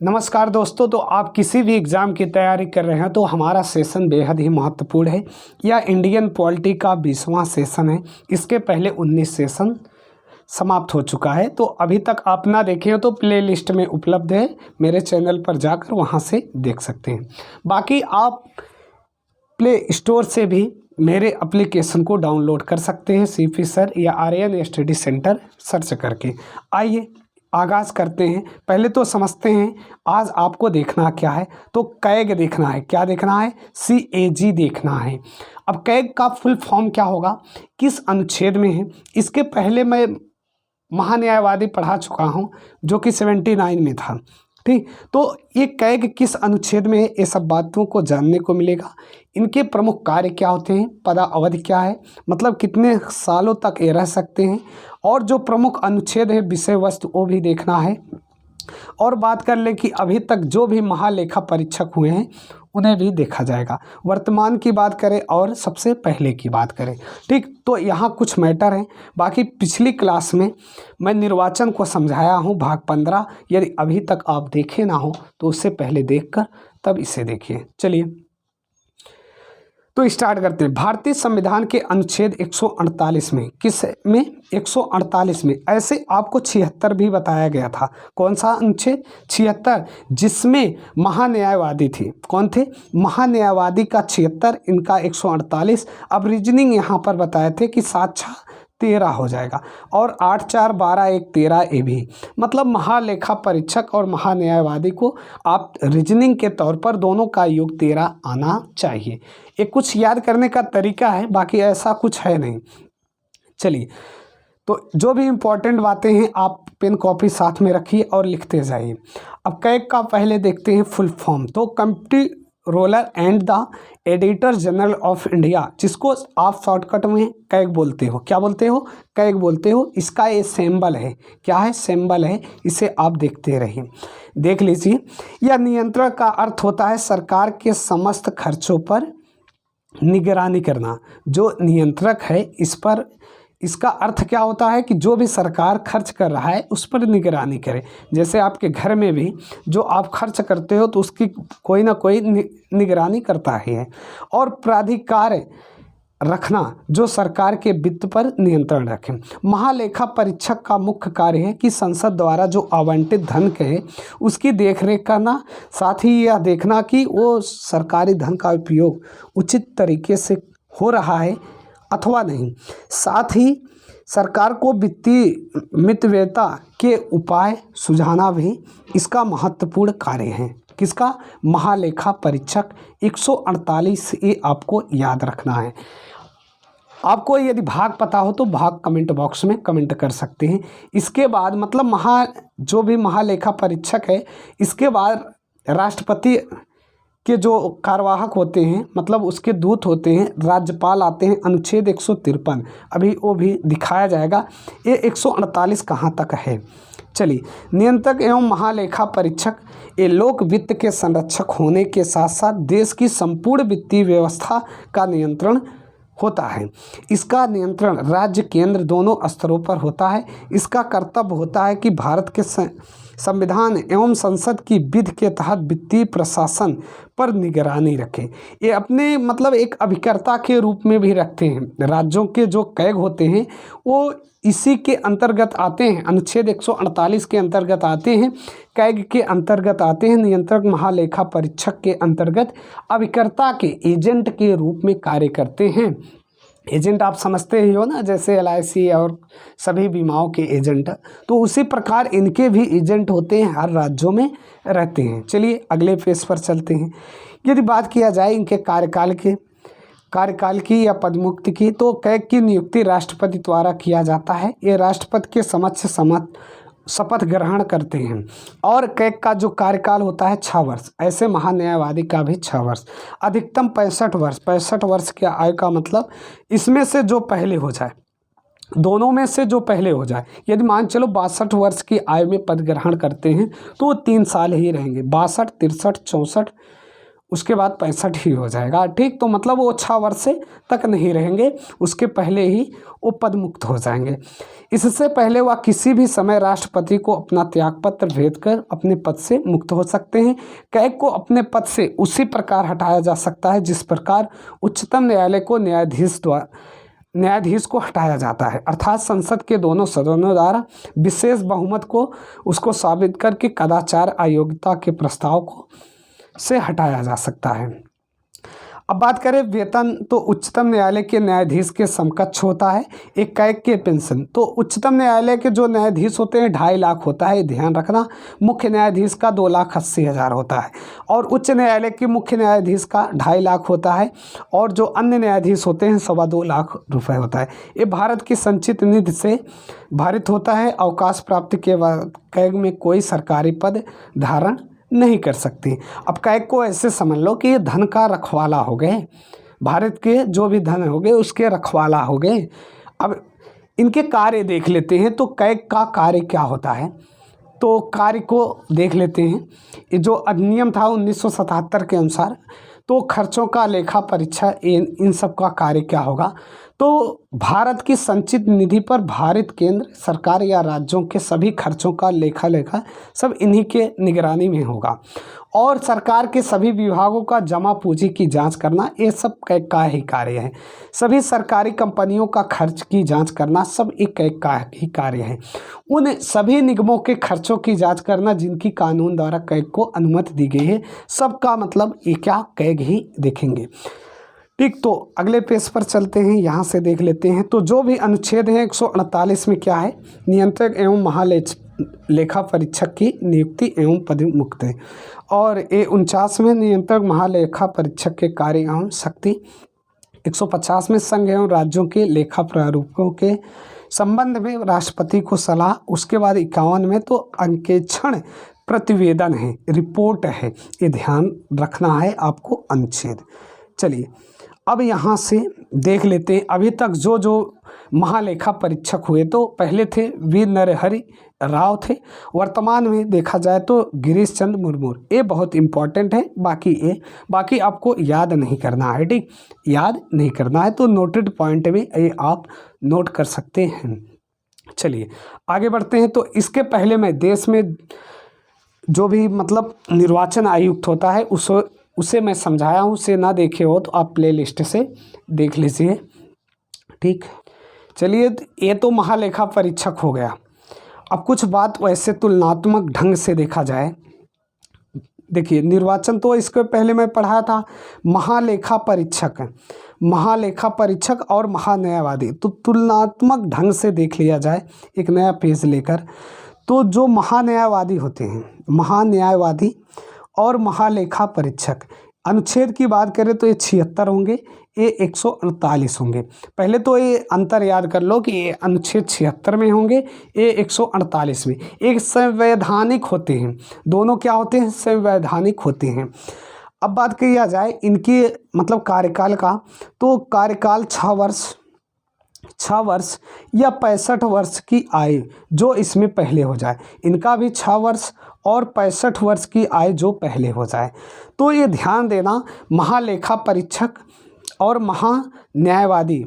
नमस्कार दोस्तों। तो आप किसी भी एग्ज़ाम की तैयारी कर रहे हैं तो हमारा सेशन बेहद ही महत्वपूर्ण है। यह इंडियन पॉलिटी का 20वां सेशन है। इसके पहले 19 सेशन समाप्त हो चुका है। तो अभी तक आप ना देखे हो तो प्लेलिस्ट में उपलब्ध है, मेरे चैनल पर जाकर वहां से देख सकते हैं। बाकी आप प्ले स्टोर से भी मेरे एप्लीकेशन को डाउनलोड कर सकते हैं, सीपी सर या आर्यन स्टडी सेंटर सर्च करके। आइए आगाज़ करते हैं। पहले तो समझते हैं आज आपको देखना क्या है। तो कैग देखना है। क्या देखना है? CAG देखना है। अब कैग का फुल फॉर्म क्या होगा, किस अनुच्छेद में है? इसके पहले मैं महान्यायवादी पढ़ा चुका हूँ जो कि 79 में था। ठीक, तो ये कैग किस अनुच्छेद में है, ये सब बातों को जानने को मिलेगा। इनके प्रमुख कार्य क्या होते हैं, पदा अवधि क्या है, मतलब कितने सालों तक ये रह सकते हैं, और जो प्रमुख अनुच्छेद है विषय वस्तु वो भी देखना है। और बात कर लें कि अभी तक जो भी महालेखा परीक्षक हुए हैं उन्हें भी देखा जाएगा। वर्तमान की बात करें और सबसे पहले की बात करें। ठीक, तो यहाँ कुछ मैटर हैं। बाकी पिछली क्लास में मैं निर्वाचन को समझाया हूँ भाग 15। यदि अभी तक आप देखे ना हो तो उससे पहले देखकर तब इसे देखिए। चलिए तो स्टार्ट करते हैं। भारतीय संविधान के अनुच्छेद 148 में, किस में? 148 में ऐसे आपको 76 भी बताया गया था। कौन सा अनुच्छेद? 76, जिसमें महान्यायवादी थे। कौन थे? महान्यायवादी का 76, इनका 148। अब रीजनिंग यहाँ पर बताए थे कि 7 6 13 हो जाएगा, और 8 4 12 1 13 ए भी, मतलब महालेखा परीक्षक और महान्यायवादी को आप रीजनिंग के तौर पर दोनों का योग 13 आना चाहिए। ये कुछ याद करने का तरीका है, बाकी ऐसा कुछ है नहीं। चलिए, तो जो भी इम्पोर्टेंट बातें हैं आप पेन कॉपी साथ में रखिए और लिखते जाइए। अब कैग का पहले देखते हैं फुल फॉर्म। तो comptroller and the editor general of India, जिसको आप शॉर्टकट में कैग बोलते हो। क्या बोलते हो? कैग बोलते हो। इसका ये सिंबल है। क्या है? सिंबल है। इसे आप देखते रहिए, देख लीजिए। यह नियंत्रण का अर्थ होता है सरकार के समस्त खर्चों पर निगरानी करना। जो नियंत्रक है इस पर, इसका अर्थ क्या होता है कि जो भी सरकार खर्च कर रहा है उस पर निगरानी करे। जैसे आपके घर में भी जो आप खर्च करते हो तो उसकी कोई ना कोई निगरानी करता ही है। और प्राधिकार रखना, जो सरकार के वित्त पर नियंत्रण रखे। महालेखा परीक्षक का मुख्य कार्य है कि संसद द्वारा जो आवंटित धन है उसकी देखरेख करना, साथ ही यह देखना कि वो सरकारी धन का उपयोग उचित तरीके से हो रहा है अथवा नहीं। साथ ही सरकार को वित्तीय मितव्ययता के उपाय सुझाना भी इसका महत्वपूर्ण कार्य है। किसका? महालेखा परीक्षक। 148 ये आपको याद रखना है। आपको यदि भाग पता हो तो भाग कमेंट बॉक्स में कमेंट कर सकते हैं। इसके बाद मतलब जो भी महालेखा परीक्षक है, इसके बाद राष्ट्रपति के जो कार्यवाहक होते हैं, मतलब उसके दूत होते हैं, राज्यपाल आते हैं। अनुच्छेद 153 अभी वो भी दिखाया जाएगा। ये 148 कहाँ तक है। चलिए, नियंत्रक एवं महालेखा परीक्षक ये लोक वित्त के संरक्षक होने के साथ साथ देश की संपूर्ण वित्तीय व्यवस्था का नियंत्रण होता है। इसका नियंत्रण राज्य केंद्र दोनों स्तरों पर होता है। इसका कर्तव्य होता है कि भारत के संविधान एवं संसद की विधि के तहत वित्तीय प्रशासन पर निगरानी रखें। ये अपने मतलब एक अभिकर्ता के रूप में भी रखते हैं। राज्यों के जो कैग होते हैं वो इसी के अंतर्गत आते हैं। अनुच्छेद 148 के अंतर्गत आते हैं, कैग के अंतर्गत आते हैं। नियंत्रक महालेखा परीक्षक के अंतर्गत अभिकर्ता के एजेंट के रूप में कार्य करते हैं। एजेंट आप समझते ही हो ना, जैसे LIC और सभी बीमाओं के एजेंट, तो उसी प्रकार इनके भी एजेंट होते हैं, हर राज्यों में रहते हैं। चलिए अगले पेज पर चलते हैं। यदि बात किया जाए इनके कार्यकाल की या पदमुक्ति की, तो कैग की नियुक्ति राष्ट्रपति द्वारा किया जाता है। ये राष्ट्रपति के समक्ष शपथ ग्रहण करते हैं। और कैग का जो कार्यकाल होता है 6 वर्ष। ऐसे महान्यायवादी का भी 6 वर्ष। अधिकतम 65 वर्ष। 65 वर्ष की आयु का मतलब इसमें से जो पहले हो जाए, दोनों में से जो पहले हो जाए। यदि मान चलो 62 वर्ष की आयु में पद ग्रहण करते हैं तो वो 3 साल ही रहेंगे। 62, 63, 64, उसके बाद 65 ही हो जाएगा। ठीक, तो मतलब वो 6 वर्ष तक नहीं रहेंगे, उसके पहले ही वो पद मुक्त हो जाएंगे। इससे पहले वह किसी भी समय राष्ट्रपति को अपना त्यागपत्र भेज कर अपने पद से मुक्त हो सकते हैं। कैग को अपने पद से उसी प्रकार हटाया जा सकता है जिस प्रकार उच्चतम न्यायालय को न्यायाधीश को हटाया जाता है, अर्थात संसद के दोनों सदनों द्वारा विशेष बहुमत को उसको साबित करके कदाचार अयोग्यता के प्रस्ताव को से हटाया जा सकता है। अब बात करें वेतन, तो उच्चतम न्यायालय के न्यायाधीश के समकक्ष होता है एक कैग के पेंशन। तो उच्चतम न्यायालय के जो न्यायाधीश होते हैं 2.5 लाख होता है, ध्यान रखना। मुख्य न्यायाधीश का 2,80,000 होता है और उच्च न्यायालय के मुख्य न्यायाधीश का 2.5 लाख होता है और जो अन्य न्यायाधीश होते हैं 2.25 लाख रुपये होता है। ये भारत की संचित निधि से भारित होता है। अवकाश प्राप्ति के बाद कैग में कोई सरकारी पद धारण नहीं कर सकती। अब कैग को ऐसे समझ लो कि ये धन का रखवाला हो गए, भारत के जो भी धन हो गए उसके रखवाला हो गए। अब इनके कार्य देख लेते हैं, तो कैग का कार्य क्या होता है, तो कार्य को देख लेते हैं। ये जो अधिनियम था 1977 के अनुसार, तो खर्चों का लेखा परीक्षा इन सब का कार्य क्या होगा, तो भारत की संचित निधि पर भारत केंद्र सरकार या राज्यों के सभी खर्चों का लेखा सब इन्हीं के निगरानी में होगा और सरकार के सभी विभागों का जमा पूंजी की जांच करना ये सब कैग का ही कार्य है। सभी सरकारी कंपनियों का खर्च की जांच करना सब एक कैग का ही कार्य है। उन सभी निगमों के खर्चों की जांच करना जिनकी कानून द्वारा कैग को अनुमति दी गई है, सबका मतलब ये क्या कैग ही देखेंगे। ठीक, तो अगले पेज पर चलते हैं, यहाँ से देख लेते हैं। तो जो भी अनुच्छेद है 148 में क्या है, नियंत्रक एवं महालेखा परीक्षक की नियुक्ति एवं पदमुक्त है और ये 49 में नियंत्रक महालेखा परीक्षक के कार्य एवं शक्ति। 150 में संघ एवं राज्यों के लेखा प्रारूपों के संबंध में राष्ट्रपति को सलाह। उसके बाद 51 में तो अंकेक्षण प्रतिवेदन है, रिपोर्ट है, ये ध्यान रखना है आपको अनुच्छेद। चलिए अब यहाँ से देख लेते हैं अभी तक जो जो महालेखा परीक्षक हुए। तो पहले थे वी नरहरि राव थे, वर्तमान में देखा जाए तो गिरीश चंद्र मुर्मू। ये बहुत इंपॉर्टेंट है, बाकी आपको याद नहीं करना है। ठीक, याद नहीं करना है तो नोटेड पॉइंट में ये आप नोट कर सकते हैं। चलिए आगे बढ़ते हैं। तो इसके पहले मैं देश में जो भी मतलब निर्वाचन आयुक्त होता है उसे मैं समझाया हूँ, उसे ना देखे हो तो आप प्लेलिस्ट से देख लीजिए। ठीक, चलिए ये तो महालेखा परीक्षक हो गया। अब कुछ बात वैसे तुलनात्मक ढंग से देखा जाए। देखिए निर्वाचन तो इसके पहले मैं पढ़ाया था, महालेखा परीक्षक और महान्यायवादी। तो तुलनात्मक ढंग से देख लिया जाए एक नया पेज लेकर, तो जो महान्यायवादी होते हैं, महान्यायवादी और महालेखा परीक्षक, अनुच्छेद की बात करें तो ये 76 होंगे, ये 148 होंगे। पहले तो ये अंतर याद कर लो कि ये अनुच्छेद 76 में होंगे, ये 148 में। एक संवैधानिक होते हैं, दोनों क्या होते हैं, संवैधानिक होते हैं। अब बात किया जाए इनके मतलब कार्यकाल का, तो कार्यकाल 6 वर्ष या 65 वर्ष की आयु जो इसमें पहले हो जाए, इनका भी 6 वर्ष और 65 वर्ष की आयु जो पहले हो जाए। तो ये ध्यान देना, महालेखा परीक्षक और महान्यायवादी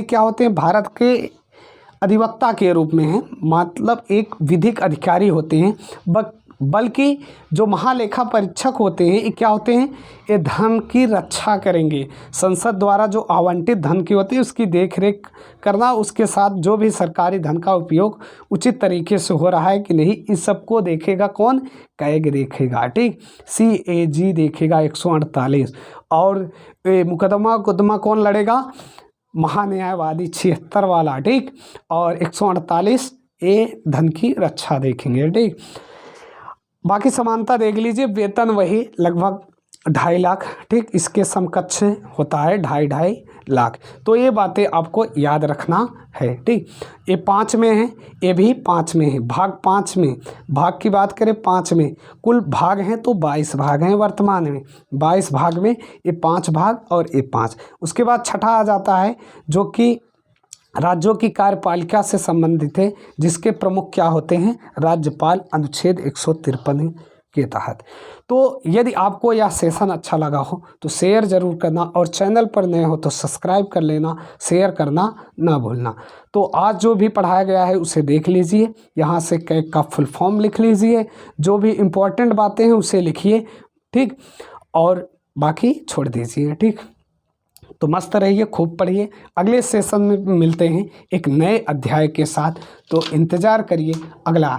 क्या होते हैं, भारत के अधिवक्ता के रूप में हैं, मतलब एक विधिक अधिकारी होते हैं। बल्कि जो महालेखा परीक्षक होते हैं ये क्या होते हैं, ये धन की रक्षा करेंगे, संसद द्वारा जो आवंटित धन की होती है उसकी देखरेख करना, उसके साथ जो भी सरकारी धन का उपयोग उचित तरीके से हो रहा है कि नहीं, इस सबको देखेगा कौन, कैग देखेगा। ठीक, CAG देखेगा 148। और मुकदमा कौन लड़ेगा, महान्यायवादी 76 वाला। ठीक, और 148 ये धन की रक्षा देखेंगे। ठीक, बाकी समानता देख लीजिए, वेतन वही लगभग 2.5 लाख। ठीक, इसके समकक्ष होता है 2.5 लाख। तो ये बातें आपको याद रखना है। ठीक, ये 5 में है, ये भी 5 में है, भाग 5 में। भाग की बात करें 5 में, कुल भाग हैं तो 22 भाग हैं वर्तमान में। 22 भाग में ये 5 भाग और ये 5। उसके बाद छठा आ जाता है जो कि राज्यों की कार्यपालिका से संबंधित है, जिसके प्रमुख क्या होते हैं, राज्यपाल। अनुच्छेद 153 के तहत। तो यदि आपको यह सेशन अच्छा लगा हो तो शेयर ज़रूर करना, और चैनल पर नए हो तो सब्सक्राइब कर लेना, शेयर करना ना भूलना। तो आज जो भी पढ़ाया गया है उसे देख लीजिए, यहाँ से कैग का फुल फॉर्म लिख लीजिए, जो भी इम्पोर्टेंट बातें हैं उसे लिखिए, ठीक, और बाकी छोड़ दीजिए, ठीक। तो मस्त रहिए, खूब पढ़िए। अगले सेशन में मिलते हैं एक नए अध्याय के साथ, तो इंतज़ार करिए अगला